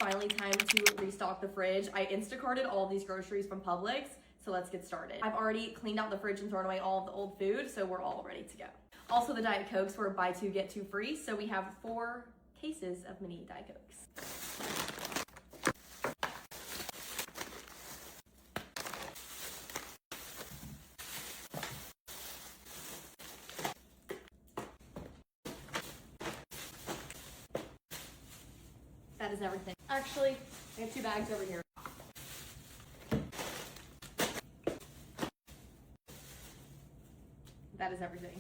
finally time to restock the fridge. I Instacarted all of these groceries from Publix, so let's get started. I've already cleaned out the fridge and thrown away all of the old food, so we're all ready to go. Also, the Diet Cokes were buy two, get two free, so we have 4 cases of mini Diet Cokes. That is everything. Actually, I have 2 bags over here. That is everything.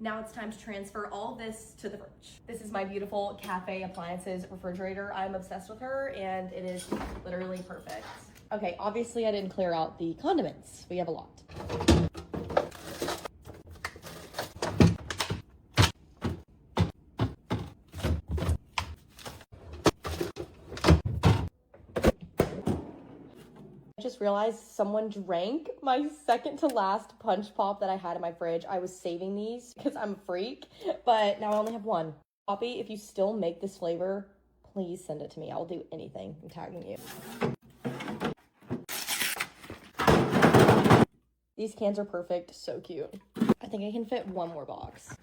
Now it's time to transfer all of this to the fridge. This is my beautiful Cafe Appliances refrigerator. I'm obsessed with her and it is literally perfect. Okay, obviously I didn't clear out the condiments. We have a lot. I just realized someone drank my second to last punch pop that I had in my fridge. I was saving these because I'm a freak, but now I only have 1. Poppy, if you still make this flavor, please send it to me. I'll do anything. I'm tagging you. These cans are perfect, so cute. I think I can fit 1 more box.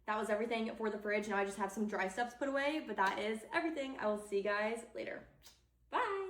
That was everything for the fridge. Now I just have some dry stuff to put away, but that is everything. I will see you guys later. Bye.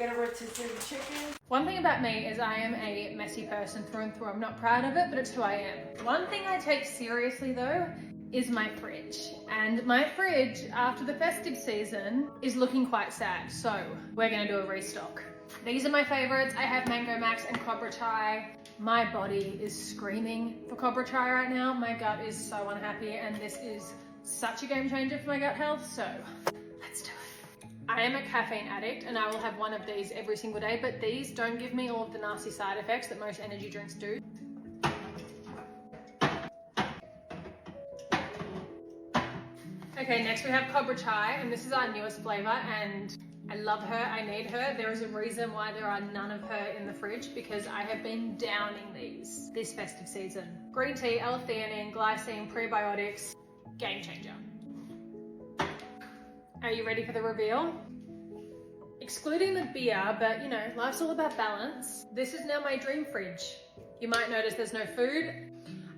get a rotisserie chicken. One thing about me is I am a messy person through and through. I'm not proud of it, but it's who I am. One thing I take seriously though is my fridge. And my fridge after the festive season is looking quite sad. So we're gonna do a restock. These are my favorites. I have Mango Max and Cobra Chai. My body is screaming for Cobra Chai right now. My gut is so unhappy and this is such a game changer for my gut health. So let's do it. I am a caffeine addict and I will have one of these every single day, but these don't give me all of the nasty side effects that most energy drinks do. Okay, next we have Cobra Chai, and this is our newest flavor, and I love her, I need her. There is a reason why there are none of her in the fridge, because I have been downing these this festive season. Green tea, L-theanine, glycine, prebiotics, game changer. Are you ready for the reveal? Excluding the beer, but you know, life's all about balance. This is now my dream fridge. You might notice there's no food.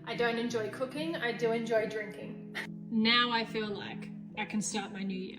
I don't enjoy cooking, I do enjoy drinking. Now I feel like I can start my new year.